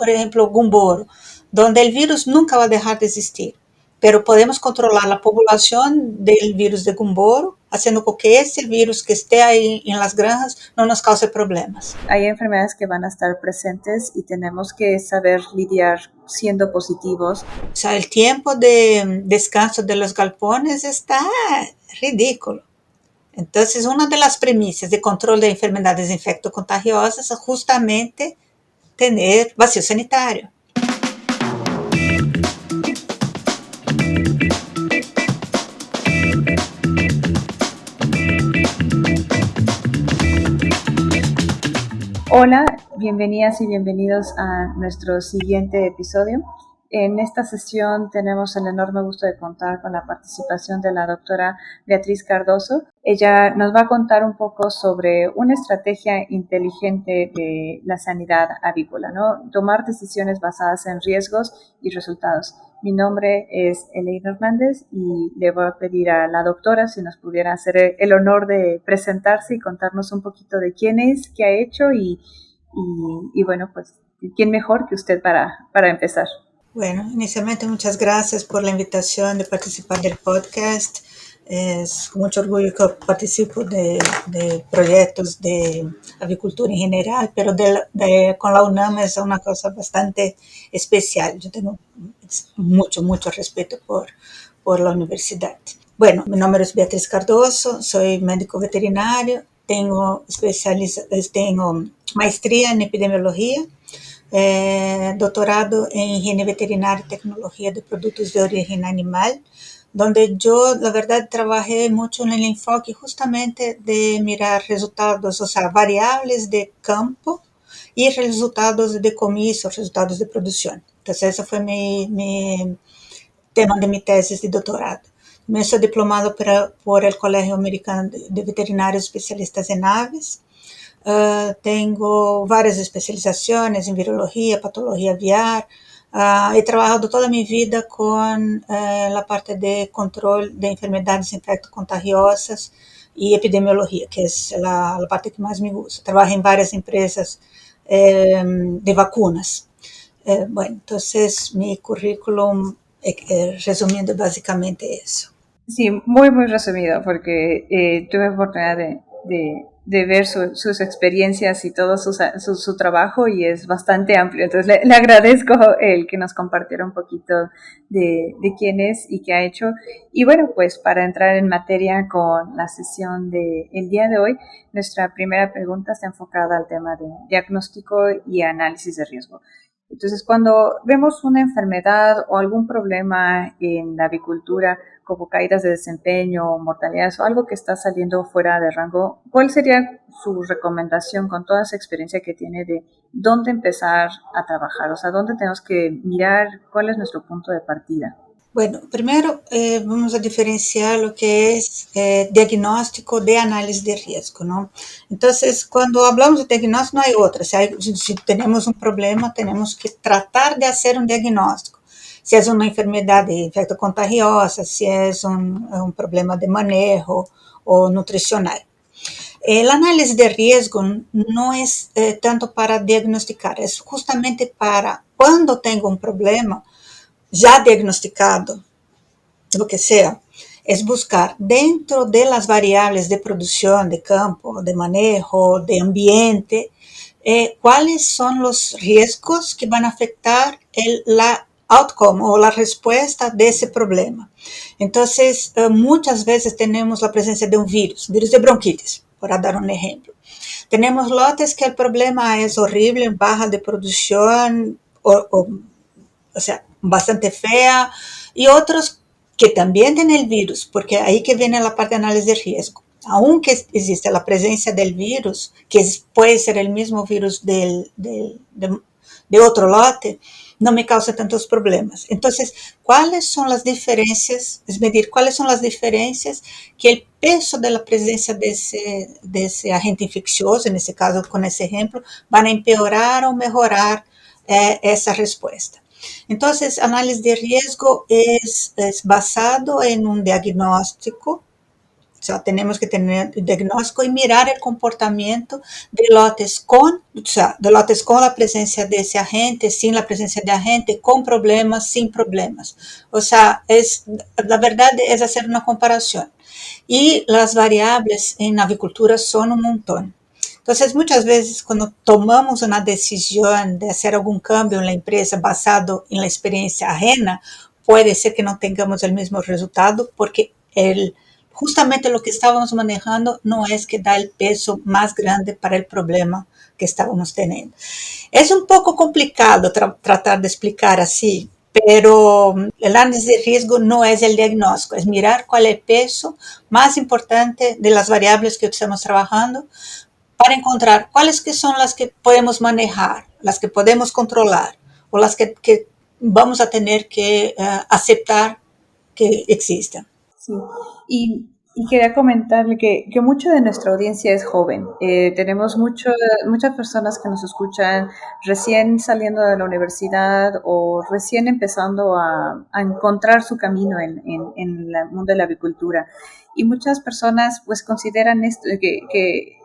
por ejemplo, Gumboro, donde el virus nunca va a dejar de existir, pero podemos controlar la población del virus de Gumboro, haciendo con que ese virus que esté ahí en las granjas no nos cause problemas. Hay enfermedades que van a estar presentes y tenemos que saber lidiar siendo positivos. O sea, el tiempo de descanso de los galpones está ridículo. Entonces, una de las premisas de control de enfermedades infectocontagiosas es justamente tener vacío sanitario. Hola, bienvenidas y bienvenidos a nuestro siguiente episodio. En esta sesión tenemos el enorme gusto de contar con la participación de la doctora Beatriz Cardoso. Ella nos va a contar un poco sobre una estrategia inteligente de la sanidad avícola, ¿no? Tomar decisiones basadas en riesgos y resultados. Mi nombre es Elaine Hernández y le voy a pedir a la doctora si nos pudiera hacer el honor de presentarse y contarnos un poquito de quién es, qué ha hecho y bueno, pues, ¿quién mejor que usted para empezar? Bueno, inicialmente muchas gracias por la invitación de participar del podcast. Es con mucho orgullo que participo de proyectos de avicultura en general, pero con la UNAM es una cosa bastante especial. Yo tengo mucho respeto por la universidad. Bueno, mi nombre es Beatriz Cardoso, soy médico veterinario, tengo maestría en epidemiología, doctorado en higiene veterinaria y tecnología de productos de origen animal, donde yo, la verdad, trabajé mucho en el enfoque justamente de mirar resultados, o sea, variables de campo y resultados de decomiso, resultados de producción. Entonces, ese fue mi tema de mi tesis de doutorado. Me sou diplomado por el Colegio Americano de Veterinários Especialistas en Aves. Tengo varias especializaciones en virología, patología aviar. He trabajado toda mi vida con la parte de control de enfermedades infectocontagiosas y epidemiología, que es la parte que más me gusta. Trabajo en varias empresas de vacunas. Bueno, entonces mi currículum, resumiendo básicamente eso. Sí, muy resumido, porque tuve oportunidad de ver sus experiencias y todo su trabajo y es bastante amplio. Entonces le agradezco el que nos compartiera un poquito de quién es y qué ha hecho. Y bueno, pues para entrar en materia con la sesión del día de hoy, nuestra primera pregunta está enfocada al tema de diagnóstico y análisis de riesgo. Entonces, cuando vemos una enfermedad o algún problema en la avicultura, como caídas de desempeño, mortalidades o algo que está saliendo fuera de rango, ¿cuál sería su recomendación con toda esa experiencia que tiene de dónde empezar a trabajar? O sea, ¿dónde tenemos que mirar? ¿Cuál es nuestro punto de partida? Bueno, primero vamos a diferenciar lo que es diagnóstico de análisis de riesgo, ¿no? Entonces, cuando hablamos de diagnóstico, no hay otra. Si tenemos un problema, tenemos que tratar de hacer un diagnóstico. Si es una enfermedad infectocontagiosa, si es un problema de manejo o nutricional. El análisis de riesgo no es tanto para diagnosticar, es justamente para cuando tengo un problema ya diagnosticado, lo que sea, es buscar dentro de las variables de producción, de campo, de manejo, de ambiente, cuáles son los riesgos que van a afectar la outcome o la respuesta de ese problema. Entonces, muchas veces tenemos la presencia de un virus de bronquitis, para dar un ejemplo. Tenemos lotes que el problema es horrible, baja de producción, o sea, bastante fea, y otros que también tienen el virus, porque ahí que viene la parte de análisis de riesgo. Aunque existe la presencia del virus, que puede ser el mismo virus de otro lote, no me causa tantos problemas. Entonces, ¿cuáles son las diferencias? Es medir cuáles son las diferencias que el peso de la presencia de ese agente infeccioso, en ese caso con ese ejemplo, van a empeorar o mejorar esa respuesta. Entonces, análisis de riesgo es basado en un diagnóstico O sea, tenemos que tener el diagnóstico y mirar el comportamiento de lotes con, o sea, de lotes con la presencia de ese agente, sin la presencia de agente, con problemas, sin problemas. O sea, la verdad es hacer una comparación. Y las variables en avicultura son un montón. Entonces, muchas veces cuando tomamos una decisión de hacer algún cambio en la empresa basado en la experiencia ajena, puede ser que no tengamos el mismo resultado porque justamente lo que estábamos manejando no es que da el peso más grande para el problema que estábamos teniendo. Es un poco complicado tratar de explicar así, pero el análisis de riesgo no es el diagnóstico, es mirar cuál es el peso más importante de las variables que estamos trabajando para encontrar cuáles que son las que podemos manejar, las que podemos controlar o las que vamos a tener que aceptar que existan. Sí, y quería comentarle que mucha de nuestra audiencia es joven. Tenemos muchas personas que nos escuchan recién saliendo de la universidad o recién empezando a encontrar su camino en el mundo de la avicultura. Y muchas personas pues consideran esto, que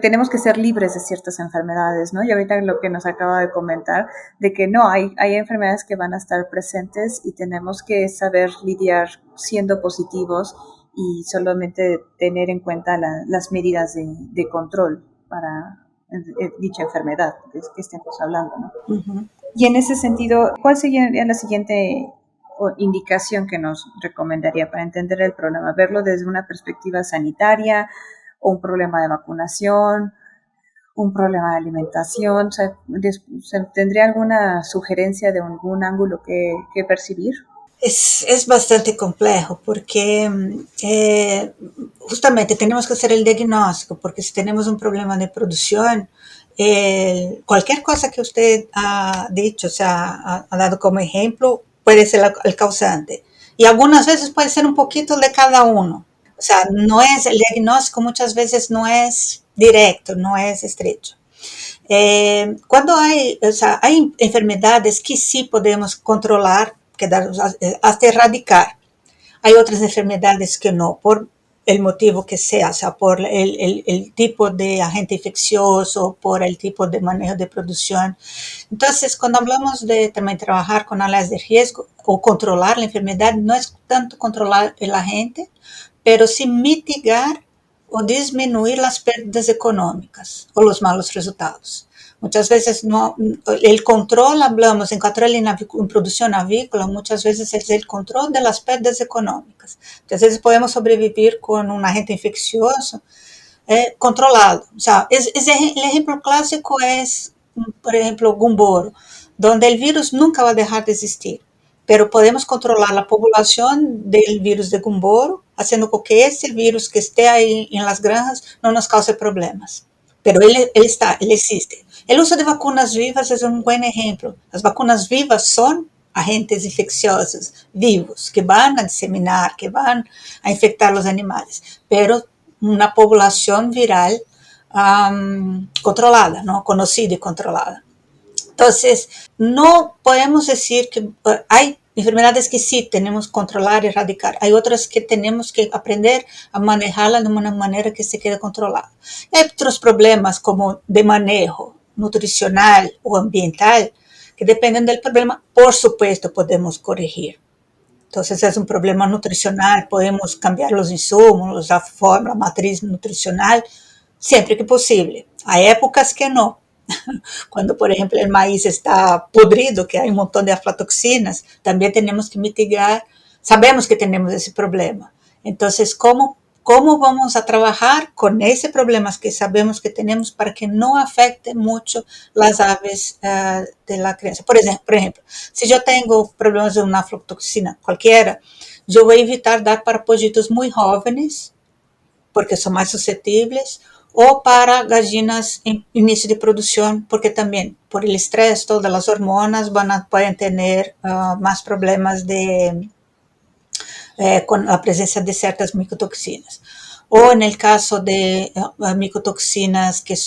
tenemos que ser libres de ciertas enfermedades, ¿no? Y ahorita lo que nos acaba de comentar, de que no, hay enfermedades que van a estar presentes y tenemos que saber lidiar siendo positivos y solamente tener en cuenta las medidas de control para dicha enfermedad que estemos hablando, ¿no? Uh-huh. Y en ese sentido, ¿cuál sería la siguiente indicación que nos recomendaría para entender el problema? ¿Verlo desde una perspectiva sanitaria, o un problema de vacunación, un problema de alimentación? ¿Tendría alguna sugerencia de algún ángulo que percibir? Es bastante complejo porque justamente tenemos que hacer el diagnóstico, porque si tenemos un problema de producción, cualquier cosa que usted ha dicho, o sea, ha dado como ejemplo, puede ser el causante. Y algunas veces puede ser un poquito de cada uno. O sea, no es, el diagnóstico muchas veces no es directo, no es estrecho. Cuando hay enfermedades que sí podemos controlar, hasta erradicar. Hay otras enfermedades que no, por el motivo que sea, o sea, por el tipo de agente infeccioso, por el tipo de manejo de producción. Entonces, cuando hablamos de también trabajar con análisis de riesgo o controlar la enfermedad, no es tanto controlar el agente, pero sí mitigar o disminuir las pérdidas económicas o los malos resultados. Muchas veces no, el control, hablamos en control en producción avícola, muchas veces es el control de las pérdidas económicas. Muchas veces podemos sobrevivir con un agente infeccioso controlado. O sea, el ejemplo clásico es, por ejemplo, Gumboro, donde el virus nunca va a dejar de existir, pero podemos controlar la población del virus de Gumboro, haciendo con que ese virus que esté ahí en las granjas no nos cause problemas. Pero él existe. El uso de vacunas vivas es un buen ejemplo. Las vacunas vivas son agentes infecciosos vivos que van a diseminar, que van a infectar los animales, pero una población viral controlada, ¿no? Conocida y controlada. Entonces, no podemos decir que hay enfermedades que sí tenemos que controlar y erradicar. Hay otras que tenemos que aprender a manejarlas de una manera que se quede controlada. Hay otros problemas como de manejo nutricional o ambiental que dependen del problema. Por supuesto, podemos corregir. Entonces, es un problema nutricional, podemos cambiar los insumos, la forma, la matriz nutricional, siempre que posible. Hay épocas que no. Cuando, por ejemplo, el maíz está podrido, que hay un montón de aflatoxinas, también tenemos que mitigar, sabemos que tenemos ese problema. Entonces, ¿cómo vamos a trabajar con ese problema que sabemos que tenemos para que no afecte mucho las aves de la crianza? Por ejemplo, si yo tengo problemas de una aflatoxina cualquiera, yo voy a evitar dar para pollitos muy jóvenes, porque son más susceptibles, o para gallinas en inicio de producción, porque también por el estrés, todas las hormonas pueden tener más problemas con la presencia de ciertas micotoxinas. O en el caso de micotoxinas que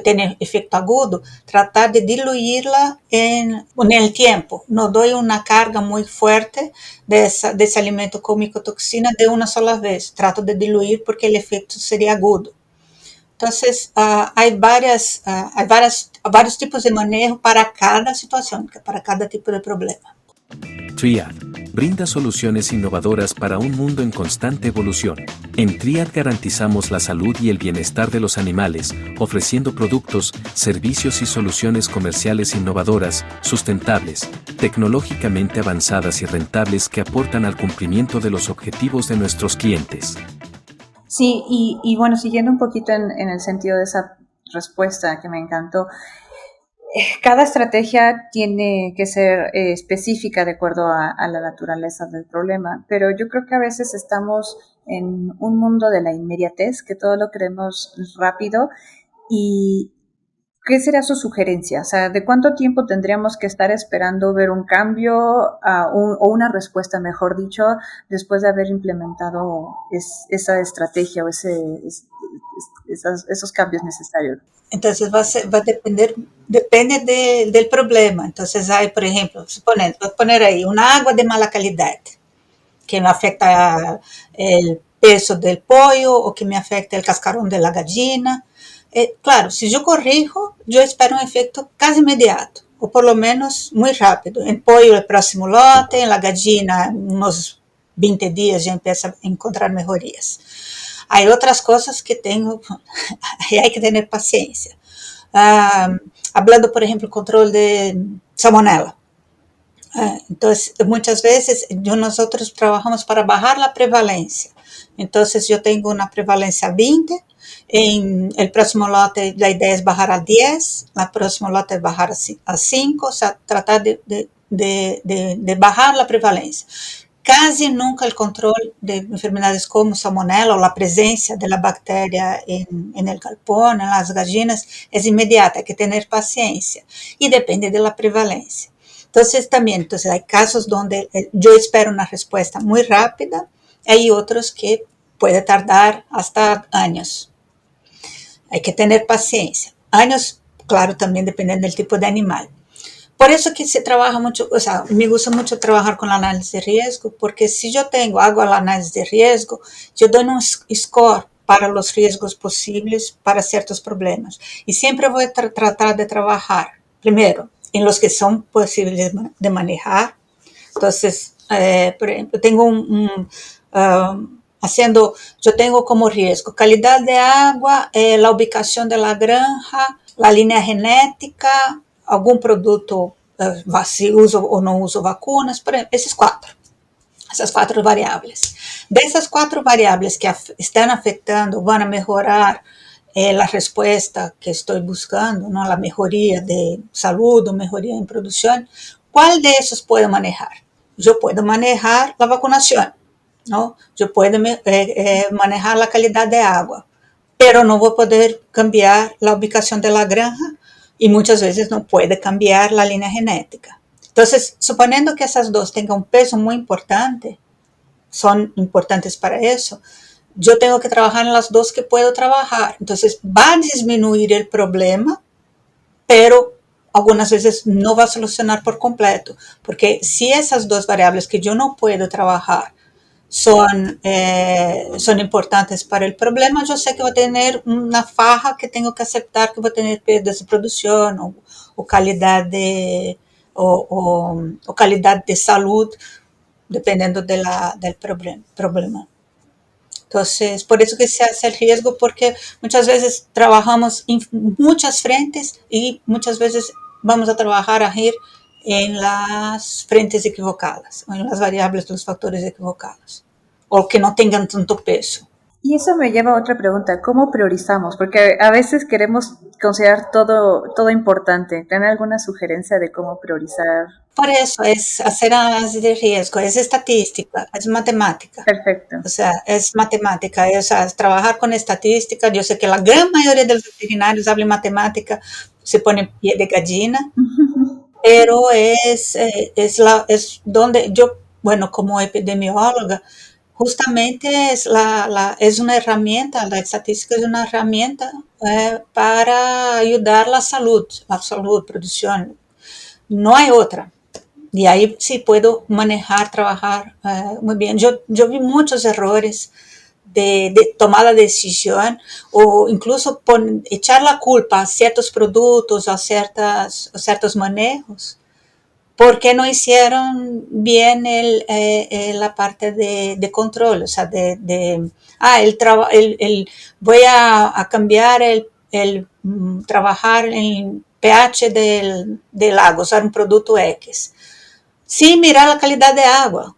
tienen efecto agudo, tratar de diluirla en el tiempo. No doy una carga muy fuerte de ese alimento con micotoxina de una sola vez. Trato de diluir porque el efecto sería agudo. Entonces, hay varios tipos de manejo para cada situación, para cada tipo de problema. Triad brinda soluciones innovadoras para un mundo en constante evolución. En Triad garantizamos la salud y el bienestar de los animales, ofreciendo productos, servicios y soluciones comerciales innovadoras, sustentables, tecnológicamente avanzadas y rentables que aportan al cumplimiento de los objetivos de nuestros clientes. Sí, y bueno, siguiendo un poquito en el sentido de esa respuesta que me encantó, cada estrategia tiene que ser específica de acuerdo a la naturaleza del problema, pero yo creo que a veces estamos en un mundo de la inmediatez, que todo lo queremos rápido. ¿Y qué sería su sugerencia? O sea, ¿de cuánto tiempo tendríamos que estar esperando ver un cambio o una respuesta, mejor dicho, después de haber implementado esa estrategia o esos cambios necesarios? Entonces va a depende del problema. Entonces hay, por ejemplo, voy a poner ahí una agua de mala calidad, que me afecta el peso del pollo o que me afecta el cascarón de la gallina. Claro, si yo corrijo, yo espero un efecto casi inmediato, o por lo menos muy rápido. En pollo el próximo lote, en la gallina unos 20 días ya empieza a encontrar mejorías. Hay otras cosas que hay que tener paciencia. Hablando, por ejemplo, control de salmonella. Entonces, muchas veces nosotros trabajamos para bajar la prevalencia. Entonces, yo tengo una prevalencia 20, en el próximo lote la idea es bajar a 10, la próxima lote es bajar a 5, o sea, tratar de bajar la prevalencia. Casi nunca el control de enfermedades como salmonella o la presencia de la bacteria en el galpón, en las gallinas, es inmediata, hay que tener paciencia y depende de la prevalencia. Entonces, hay casos donde yo espero una respuesta muy rápida, hay otros que puede tardar hasta años. Hay que tener paciencia. Años, claro, también dependiendo del tipo de animal. Por eso que se trabaja mucho, o sea, me gusta mucho trabajar con el análisis de riesgo, porque si yo hago el análisis de riesgo, yo doy un score para los riesgos posibles para ciertos problemas. Y siempre voy a tratar de trabajar, primero, en los que son posibles de manejar. Entonces, por ejemplo, yo tengo como riesgo calidad de agua, la ubicación de la granja, la línea genética, algum produto, se usa ou não usa vacunas, por exemplo, essas quatro variáveis. Dessas quatro variáveis que estão afetando, vão melhorar a resposta que estou buscando, não? A melhoria de saúde, melhoria em produção, qual desses posso manejar? Eu posso manejar a vacunação, não? Eu posso manejar a qualidade de água, pero não vou poder cambiar a ubicação da granja y muchas veces no puede cambiar la línea genética. Entonces, suponiendo que esas dos tengan un peso muy importante, son importantes para eso, yo tengo que trabajar en las dos que puedo trabajar. Entonces, va a disminuir el problema, pero algunas veces no va a solucionar por completo, porque si esas dos variables que yo no puedo trabajar son importantes para el problema, yo sé que voy a tener una faja que tengo que aceptar, que voy a tener pérdidas de producción o calidad o calidad de salud, dependiendo del problema. Entonces, por eso que se hace el riesgo, porque muchas veces trabajamos en muchas frentes y muchas veces vamos a trabajar a ir en las frentes equivocadas, en las variables de los factores equivocados, o que no tengan tanto peso. Y eso me lleva a otra pregunta, ¿cómo priorizamos? Porque a veces queremos considerar todo importante. ¿Tienen alguna sugerencia de cómo priorizar? Por eso es hacer análisis de riesgo, es estadística, es matemática. Perfecto. O sea, es matemática, es trabajar con estadística. Yo sé que la gran mayoría de los veterinarios hablan matemática, se pone pie de gallina, pero es donde yo, bueno, como epidemióloga, justamente es una herramienta, la estadística es una herramienta para ayudar la salud, producción. No hay otra. Y ahí sí puedo manejar, trabajar muy bien. Yo vi muchos errores de tomada de decisión o incluso echar la culpa a ciertos productos o a ciertos manejos porque no hicieron bien la parte de control, o sea, voy a cambiar trabajar en pH del agua, usar un producto X, sin mirar la calidad de agua.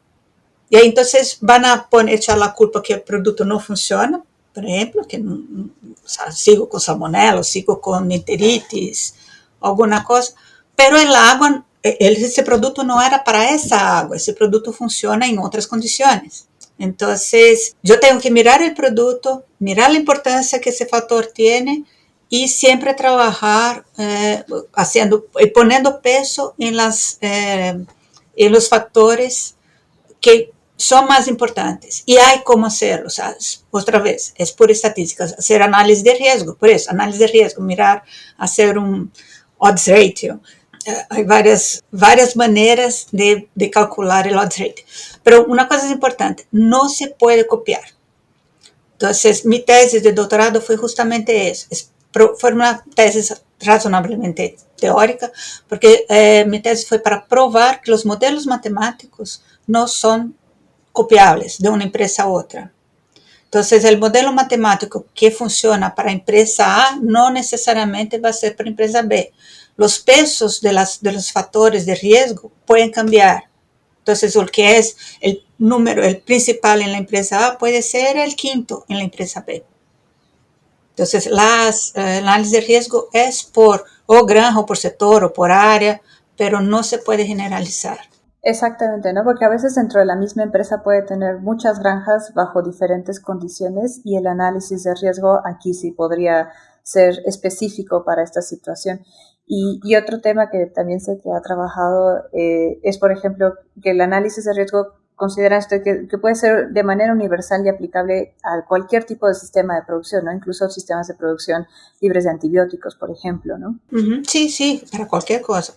Y ahí entonces van a echar la culpa que el producto no funciona, por ejemplo, que o sea, sigo con salmonella, sigo con enteritis, alguna cosa, pero el agua, ese producto no era para esa agua, ese producto funciona en otras condiciones. Entonces, yo tengo que mirar el producto, mirar la importancia que ese factor tiene y siempre trabajar poniendo peso en los factores que son más importantes y hay cómo hacerlo, ¿sabes? Otra vez, es por estadísticas, hacer análisis de riesgo, por eso, análisis de riesgo, mirar, hacer un odds ratio. Hay varias maneras de calcular el odds ratio, pero una cosa es importante, no se puede copiar. Entonces, mi tesis de doctorado fue justamente eso, fue una tesis razonablemente teórica, porque mi tesis fue para probar que los modelos matemáticos no son copiables de una empresa a otra. Entonces, el modelo matemático que funciona para empresa A no necesariamente va a ser para empresa B. Los pesos de los factores de riesgo pueden cambiar. Entonces, lo que es el número, el principal en la empresa A puede ser el quinto en la empresa B. Entonces, el análisis de riesgo es por o granja, o por sector, o por área, pero no se puede generalizar. Exactamente, ¿no? Porque a veces dentro de la misma empresa puede tener muchas granjas bajo diferentes condiciones y el análisis de riesgo aquí sí podría ser específico para esta situación. Y otro tema que también sé que ha trabajado es, por ejemplo, que el análisis de riesgo considera usted que puede ser de manera universal y aplicable a cualquier tipo de sistema de producción, ¿no? Incluso sistemas de producción libres de antibióticos, por ejemplo, ¿no? Sí, sí, para cualquier cosa.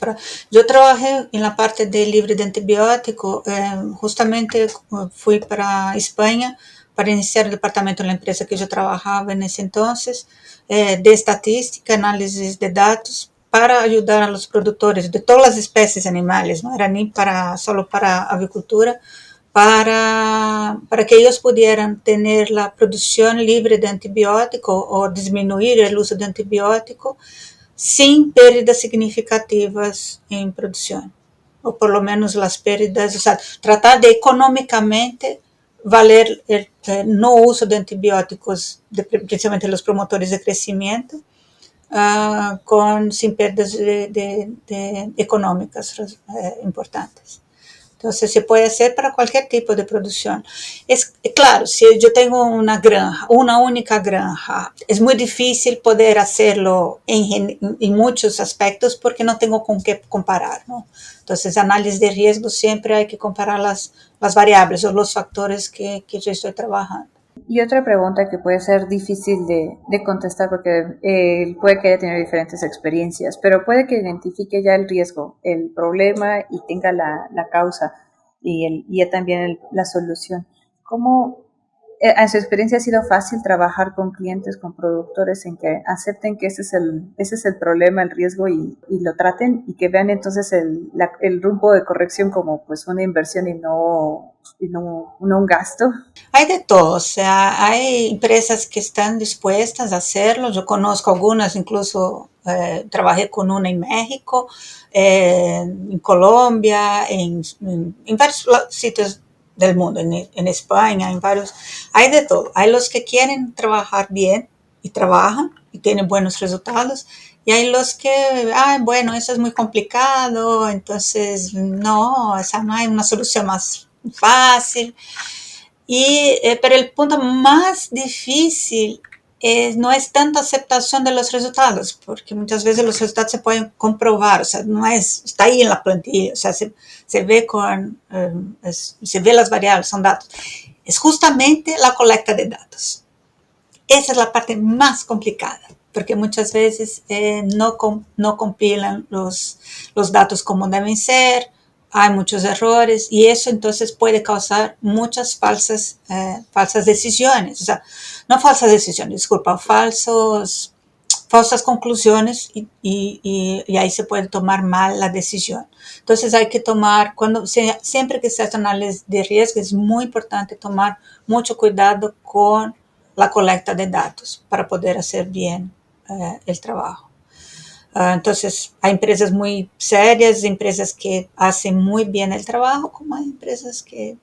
Yo trabajé en la parte de libre de antibiótico, justamente fui para España para iniciar el departamento en la empresa que yo trabajaba en ese entonces, de estadística, análisis de datos, para ayudar a los productores de todas las especies animales, no era ni solo para avicultura, para que ellos pudieran tener la producción libre de antibiótico o disminuir el uso de antibiótico sin pérdidas significativas en producción, o por lo menos las pérdidas, o sea, tratar de económicamente valer el no uso de antibióticos, principalmente los promotores de crecimiento, sin pérdidas económicas importantes. Entonces, se puede hacer para cualquier tipo de producción. Claro, si yo tengo una granja, una única granja, es muy difícil poder hacerlo en muchos aspectos porque no tengo con qué comparar, ¿no? Entonces, análisis de riesgo siempre hay que comparar las variables o los factores que yo estoy trabajando. Y otra pregunta que puede ser difícil de contestar porque puede que haya tenido diferentes experiencias, pero puede que identifique ya el riesgo, el problema y tenga la causa y ya también la solución. ¿Cómo en su experiencia ha sido fácil trabajar con clientes, con productores en que acepten que ese es el problema, el riesgo y lo traten y que vean entonces el rumbo de corrección como pues una inversión y no un gasto? Hay de todo, o sea, hay empresas que están dispuestas a hacerlo. Yo conozco algunas, incluso trabajé con una en México, en Colombia, en varios sitios del mundo, en España, en varios. Hay de todo. Hay los que quieren trabajar bien y trabajan y tienen buenos resultados. Y hay los que, bueno, eso es muy complicado, entonces no, esa no hay una solución más fácil. Pero el punto más difícil no es tanto aceptación de los resultados, porque muchas veces los resultados se pueden comprobar, o sea, no está ahí en la plantilla, o sea, se ve se ve las variables, son datos. es justamente la colecta de datos. Esa es la parte más complicada, porque muchas veces no compilan los datos como deben ser, hay muchos errores y eso entonces puede causar muchas falsas decisiones. O sea, no falsas decisiones, disculpa, falsas conclusiones y ahí se puede tomar mal la decisión. Entonces hay que tomar, siempre que se hace análisis de riesgo, es muy importante tomar mucho cuidado con la colecta de datos para poder hacer bien el trabajo. Entonces, hay empresas muy serias, empresas que hacen muy bien el trabajo, como hay empresas que...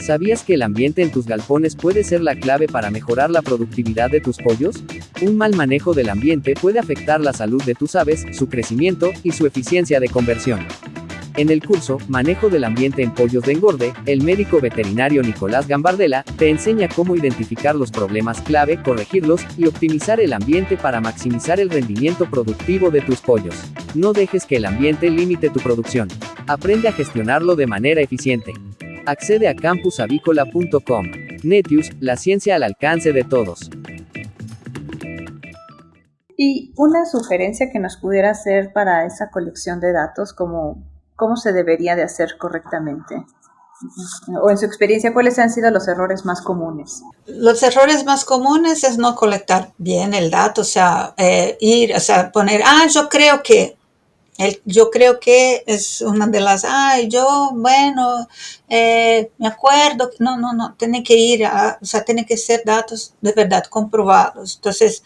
¿Sabías que el ambiente en tus galpones puede ser la clave para mejorar la productividad de tus pollos? Un mal manejo del ambiente puede afectar la salud de tus aves, su crecimiento y su eficiencia de conversión. En el curso Manejo del ambiente en pollos de engorde, el médico veterinario Nicolás Gambardella te enseña cómo identificar los problemas clave, corregirlos y optimizar el ambiente para maximizar el rendimiento productivo de tus pollos. No dejes que el ambiente limite tu producción. Aprende a gestionarlo de manera eficiente. Accede a campusavícola.com. Netius, la ciencia al alcance de todos. Y una sugerencia que nos pudiera hacer para esa colección de datos, ¿cómo se debería de hacer correctamente? O en su experiencia, ¿cuáles han sido los errores más comunes? Los errores más comunes es no colectar bien el dato, o sea, poner, yo creo que es una de las, me acuerdo, no, tiene que ir, tiene que ser datos de verdad comprobados. Entonces,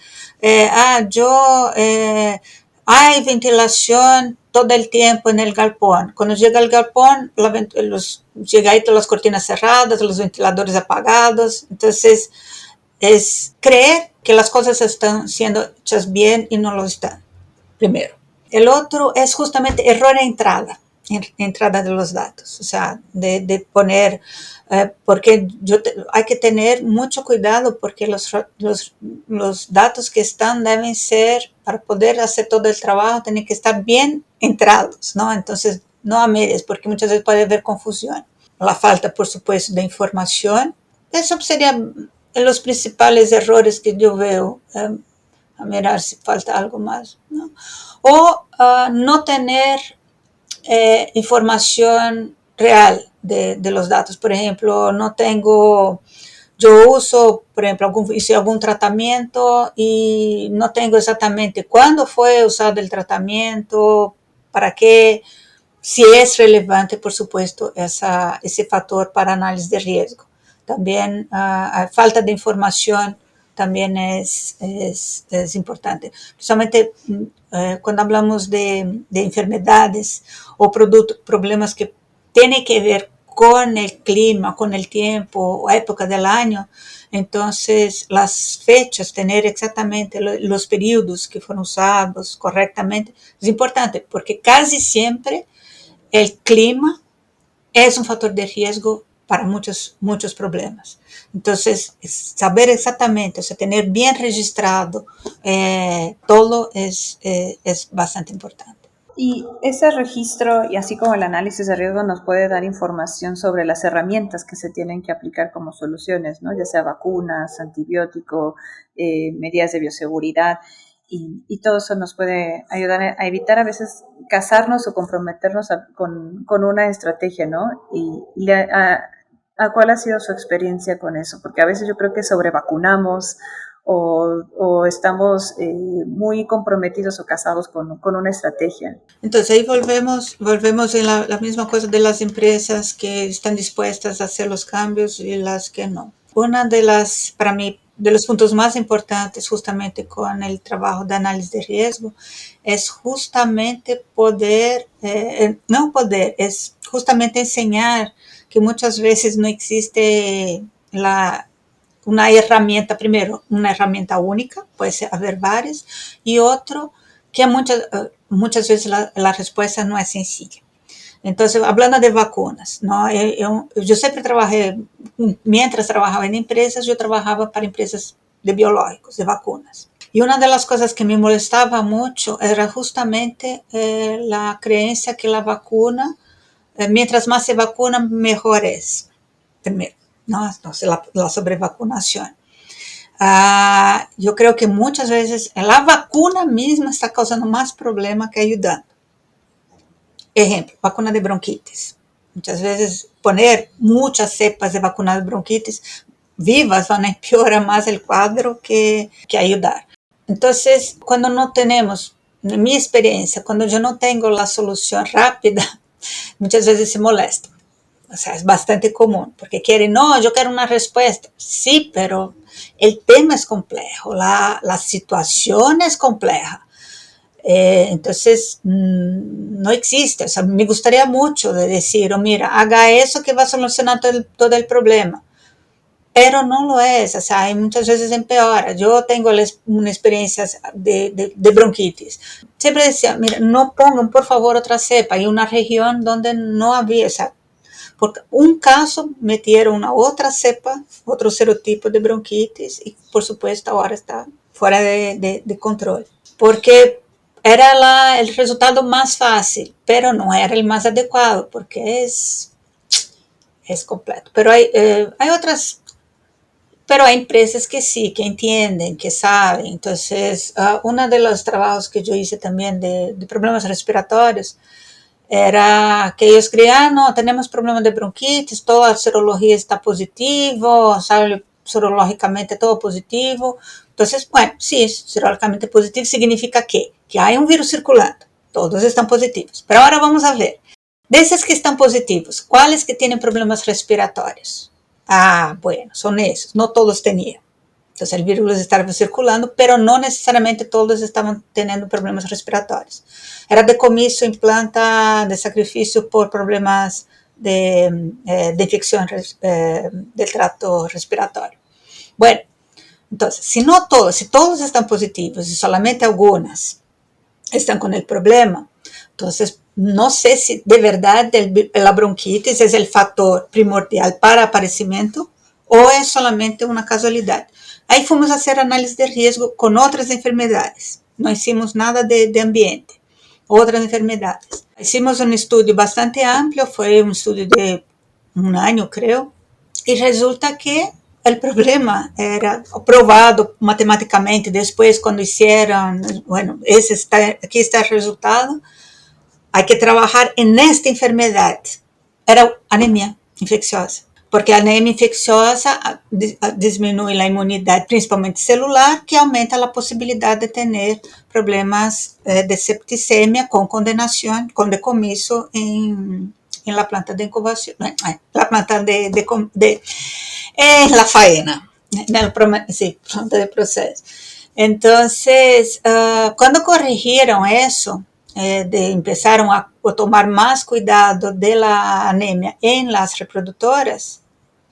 hay ventilación todo el tiempo en el galpón. Cuando llega al galpón, llega ahí todas las cortinas cerradas, los ventiladores apagados. Entonces, es creer que las cosas están siendo hechas bien y no lo están, primero. El otro es justamente error en entrada de los datos, o sea, de poner, porque hay que tener mucho cuidado porque los datos que están deben ser, para poder hacer todo el trabajo, tienen que estar bien entrados, ¿no? Entonces, no a medias, porque muchas veces puede haber confusión. La falta, por supuesto, de información. Eso serían los principales errores que yo veo. A mirar si falta algo más, ¿no? O no tener información real de los datos. Por ejemplo, yo uso, por ejemplo, hice algún tratamiento y no tengo exactamente cuándo fue usado el tratamiento, para qué, si es relevante, por supuesto, ese factor para análisis de riesgo. También falta de información también es importante. Principalmente cuando hablamos de enfermedades o problemas que tienen que ver con el clima, con el tiempo o época del año, entonces las fechas, tener exactamente los periodos que fueron usados correctamente, es importante porque casi siempre el clima es un factor de riesgo para muchos problemas. Entonces, saber exactamente, o sea, tener bien registrado todo es bastante importante. Y ese registro, y así como el análisis de riesgo, nos puede dar información sobre las herramientas que se tienen que aplicar como soluciones, ¿no? Ya sea vacunas, antibiótico, medidas de bioseguridad, y todo eso nos puede ayudar a evitar a veces casarnos o comprometernos con una estrategia, ¿no? Y ¿a cuál ha sido su experiencia con eso? Porque a veces yo creo que sobrevacunamos o estamos muy comprometidos o casados con una estrategia. Entonces ahí volvemos en la misma cosa de las empresas que están dispuestas a hacer los cambios y las que no. Para mí, de los puntos más importantes justamente con el trabajo de análisis de riesgo es justamente es justamente enseñar que muchas veces no existe una herramienta, primero, una herramienta única, puede haber varias, y otro, que muchas veces la respuesta no es sencilla. Entonces, hablando de vacunas, ¿no? Yo siempre mientras trabajaba en empresas, yo trabajaba para empresas de biológicos, de vacunas. Y una de las cosas que me molestaba mucho era justamente la creencia que la vacuna, mientras más se vacuna, mejor es. Primero. ¿no? Entonces, la sobrevacunación. Yo creo que muchas veces la vacuna misma está causando más problema que ayudando. Ejemplo, vacuna de bronquitis. Muchas veces poner muchas cepas de vacuna de bronquitis vivas van a empeorar más el cuadro que ayudar. Entonces, cuando no tenemos, en mi experiencia, cuando yo no tengo la solución rápida, muchas veces se molesta. O sea, es bastante común, porque quieren, no, yo quiero una respuesta. Sí, pero el tema es complejo, la situación es compleja. Entonces, no existe. O sea, me gustaría mucho de decir, oh, mira, haga eso que va a solucionar todo el problema. Pero no lo es, o sea, muchas veces empeora. Yo tengo una experiencia de bronquitis. Siempre decía, mira, no pongan por favor otra cepa. Hay una región donde no había, o sea, porque un caso metieron una otra cepa, otro serotipo de bronquitis y por supuesto ahora está fuera de control. Porque era el resultado más fácil, pero no era el más adecuado porque es completo. Pero hay otras, pero hay empresas que sí, que entienden, que saben. Entonces, uno de los trabajos que yo hice también de problemas respiratorios era que ellos creían, no, tenemos problemas de bronquitis, toda la serología está positivo, sale serológicamente todo positivo. Entonces, bueno, sí, serológicamente positivo significa que hay un virus circulando, todos están positivos. Pero ahora vamos a ver, de esos que están positivos, ¿cuáles que tienen problemas respiratorios? Bueno, son esos, no todos tenían. Entonces el virus estaba circulando, pero no necesariamente todos estaban teniendo problemas respiratorios. Era decomiso en planta de sacrificio por problemas de infección del tracto respiratorio. Bueno, entonces, si todos están positivos y solamente algunas están con el problema, entonces no sé si de verdad la bronquitis es el factor primordial para aparecimiento o es solamente una casualidad. Ahí fuimos a hacer análisis de riesgo con otras enfermedades. No hicimos nada de ambiente, otras enfermedades. Hicimos un estudio bastante amplio, fue un estudio de un año, creo, y resulta que el problema era probado matemáticamente. Después, cuando hicieron, bueno, aquí está el resultado, hay que trabajar en esta enfermedad. Era anemia infecciosa. Porque a anemia infecciosa disminuye la inmunidad, principalmente celular, que aumenta la posibilidad de tener problemas de septicemia con condenación, con decomiso en la planta de incubación, la planta la faena, sí, planta de proceso. Entonces, cuando corrigieron eso, empezaron a tomar más cuidado de la anemia en las reproductoras,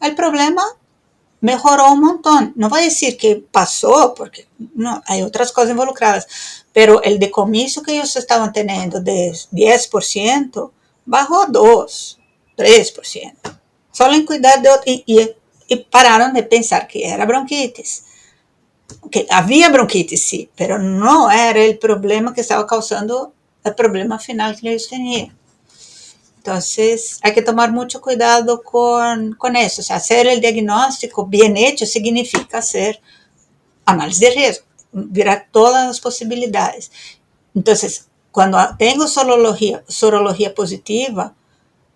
el problema mejoró un montón. No voy a decir que pasó, porque no, hay otras cosas involucradas, pero el decomiso que ellos estaban teniendo de 10% bajó a 2, 3%. Solo en cuidar de otro, y pararon de pensar que era bronquitis. Que había bronquitis, sí, pero no era el problema que estaba causando el problema final que ellos tenían. Entonces, hay que tomar mucho cuidado con eso. O sea, hacer el diagnóstico bien hecho significa hacer análisis de riesgo, ver todas las posibilidades. Entonces, cuando tengo sorología positiva,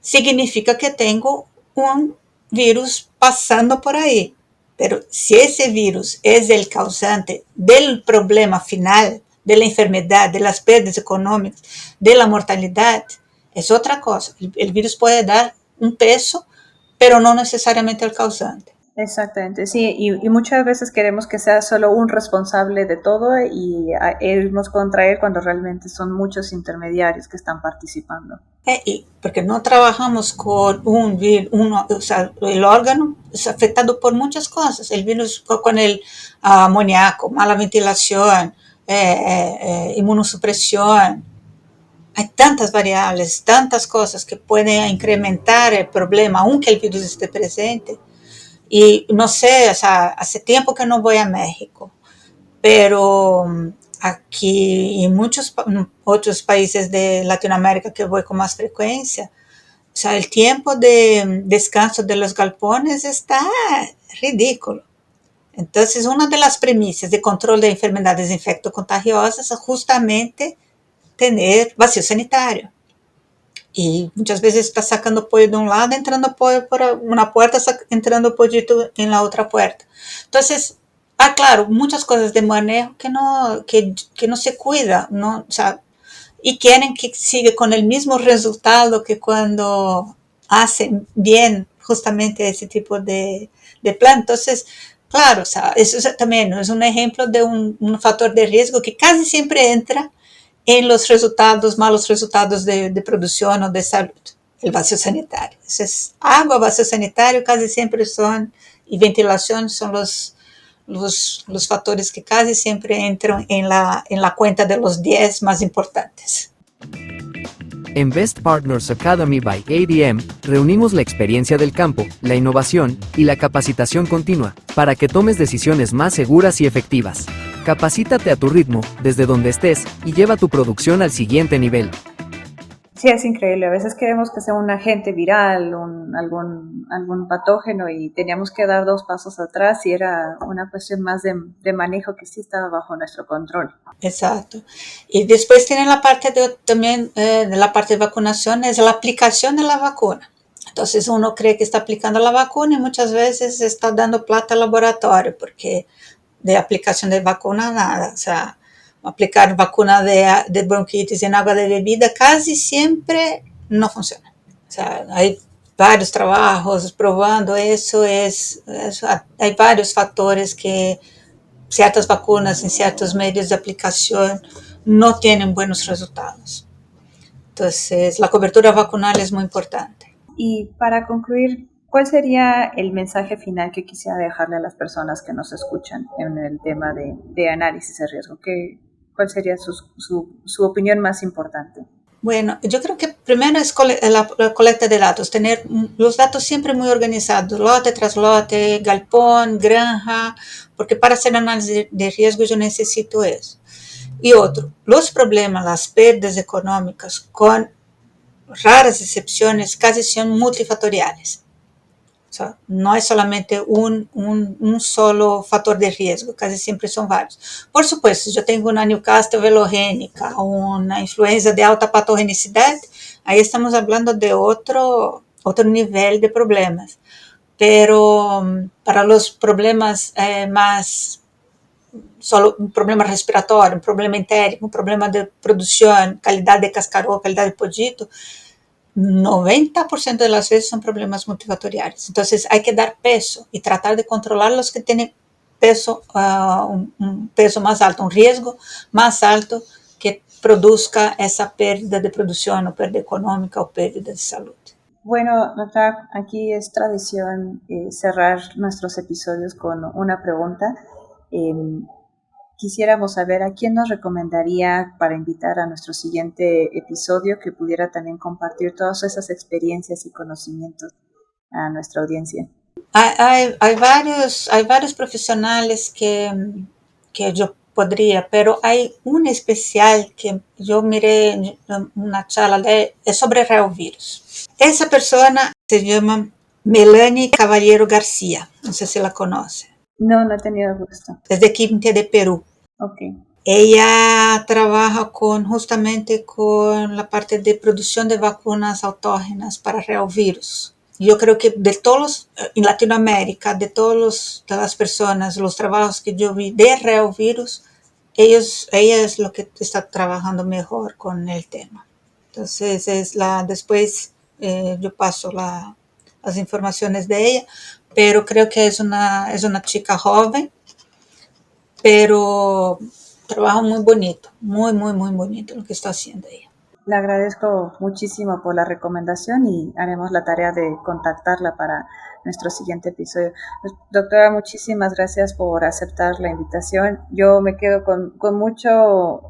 significa que tengo un virus pasando por ahí. Pero si ese virus es el causante del problema final, de la enfermedad, de las pérdidas económicas, de la mortalidad, es otra cosa. El virus puede dar un peso, pero no necesariamente el causante. Exactamente, sí, y muchas veces queremos que sea solo un responsable de todo y irnos contra él cuando realmente son muchos intermediarios que están participando. Y porque no trabajamos con un virus, o sea, el órgano es afectado por muchas cosas. El virus con el amoníaco, mala ventilación, inmunosupresión. Hay tantas variables, tantas cosas que pueden incrementar el problema, aunque el virus esté presente. Y no sé, o sea, hace tiempo que no voy a México, pero aquí y muchos otros países de Latinoamérica que voy con más frecuencia, sea, el tiempo de descanso de los galpones está ridículo. Entonces, una de las premisas de control de enfermedades infectocontagiosas es justamente tener vacío sanitario. Y muchas veces está sacando pollo de un lado, entrando pollo por una puerta, entrando pollito en la otra puerta. Entonces, claro, muchas cosas de manejo que no se cuida, ¿no? O sea, y quieren que siga con el mismo resultado que cuando hacen bien justamente ese tipo de plan. Entonces, claro, o sea, eso también es un ejemplo de un factor de riesgo que casi siempre entra en los resultados, malos resultados de producción o de salud, el vacío sanitario. Entonces, agua, vacío sanitario casi siempre son, y ventilación son los factores que casi siempre entran en la cuenta de los 10 más importantes. En Best Partners Academy by ADM, reunimos la experiencia del campo, la innovación y la capacitación continua, para que tomes decisiones más seguras y efectivas. Capacítate a tu ritmo, desde donde estés, y lleva tu producción al siguiente nivel. Sí, es increíble. A veces queremos que sea un agente viral, algún patógeno, y teníamos que dar 2 pasos atrás, y era una cuestión más de manejo que sí estaba bajo nuestro control. Exacto. Y después tiene la parte también de la parte de vacunación, es la aplicación de la vacuna. Entonces uno cree que está aplicando la vacuna y muchas veces está dando plata al laboratorio, porque de aplicación de vacuna nada. O sea, aplicar vacuna de bronquitis en agua de bebida casi siempre no funciona. O sea, hay varios trabajos probando eso, hay varios factores que ciertas vacunas en ciertos medios de aplicación no tienen buenos resultados. Entonces, la cobertura vacunal es muy importante. Y para concluir, ¿cuál sería el mensaje final que quisiera dejarle a las personas que nos escuchan en el tema de análisis de riesgo? ¿Cuál sería su opinión más importante? Bueno, yo creo que primero es la colecta de datos, tener los datos siempre muy organizados, lote tras lote, galpón, granja, porque para hacer análisis de riesgo yo necesito eso. Y otro, los problemas, las pérdidas económicas, con raras excepciones, casi son multifactoriales. O sea, no es solamente un solo factor de riesgo, casi siempre son varios. Por supuesto, si yo tengo una Newcastle velogénica, una influenza de alta patogenicidad, ahí estamos hablando de otro nivel de problemas. Pero para los problemas más, solo un problema respiratorio, un problema entérico, un problema de producción, calidad de cascarón, calidad de pollito, 90% de las veces son problemas multifactoriales. Entonces hay que dar peso y tratar de controlar los que tienen peso, un peso más alto, un riesgo más alto que produzca esa pérdida de producción o pérdida económica o pérdida de salud. Bueno, doctora, aquí es tradición cerrar nuestros episodios con una pregunta. Quisiéramos saber a quién nos recomendaría para invitar a nuestro siguiente episodio que pudiera también compartir todas esas experiencias y conocimientos a nuestra audiencia. Hay varios profesionales que yo podría, pero hay un especial que yo miré en una charla es sobre reovirus. Esa persona se llama Melanie Caballero García, no sé si la conoce. No he tenido gusto. Es de Quinte de Perú. Okay. Ella trabaja justamente con la parte de producción de vacunas autógenas para reovirus. Yo creo que de todos, en Latinoamérica, de todas las personas, los trabajos que yo vi de reovirus, ella es lo que está trabajando mejor con el tema. Entonces, después yo paso las informaciones de ella, pero creo que es una chica joven, pero trabajo muy bonito, muy bonito lo que está haciendo ella. Le agradezco muchísimo por la recomendación y haremos la tarea de contactarla para nuestro siguiente episodio. Doctora, muchísimas gracias por aceptar la invitación. Yo me quedo con mucho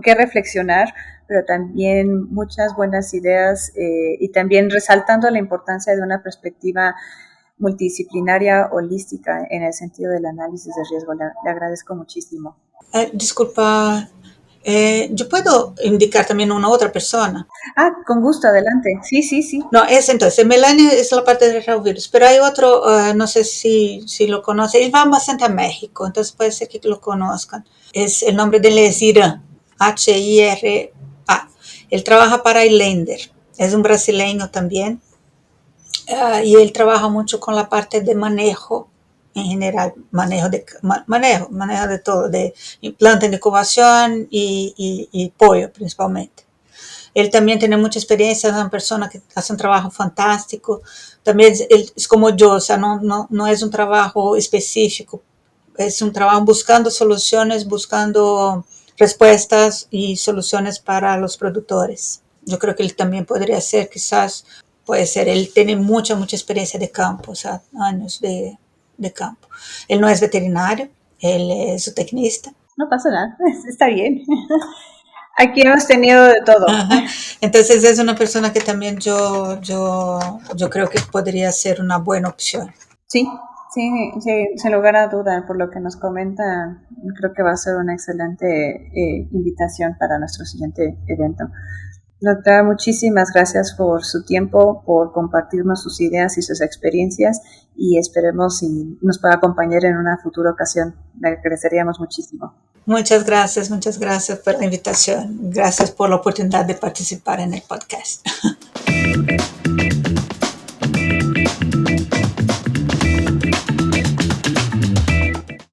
que reflexionar, pero también muchas buenas ideas y también resaltando la importancia de una perspectiva multidisciplinaria, holística, en el sentido del análisis de riesgo. Le agradezco muchísimo. Disculpa, Yo puedo indicar también una otra persona. Ah, con gusto, adelante. Sí, sí, sí. No, es entonces, Melania es la parte de retrovirus, pero hay otro, no sé si lo conoce, él va bastante a México, entonces puede ser que lo conozcan. Es, el nombre de él es Hiram, Hira. Él trabaja para Islander, es un brasileño también, y él trabaja mucho con la parte de manejo en general, manejo de todo, de planta de incubación y pollo principalmente. Él también tiene mucha experiencia, es una persona que hace un trabajo fantástico. También es como yo, o sea, no es un trabajo específico, es un trabajo buscando soluciones, buscando respuestas y soluciones para los productores. Yo creo que él también podría ser, quizás, puede ser, él tiene mucha experiencia de campo, o sea, años de campo. Él no es veterinario, él es zootecnista. No pasa nada, está bien. Aquí hemos tenido de todo. Ajá. Entonces es una persona que también yo creo que podría ser una buena opción. Sí, sí, sí, sin lugar a duda, por lo que nos comenta, creo que va a ser una excelente invitación para nuestro siguiente evento. Doctora, muchísimas gracias por su tiempo, por compartirnos sus ideas y sus experiencias y esperemos si nos pueda acompañar en una futura ocasión. Le agradeceríamos muchísimo. Muchas gracias por la invitación. Gracias por la oportunidad de participar en el podcast.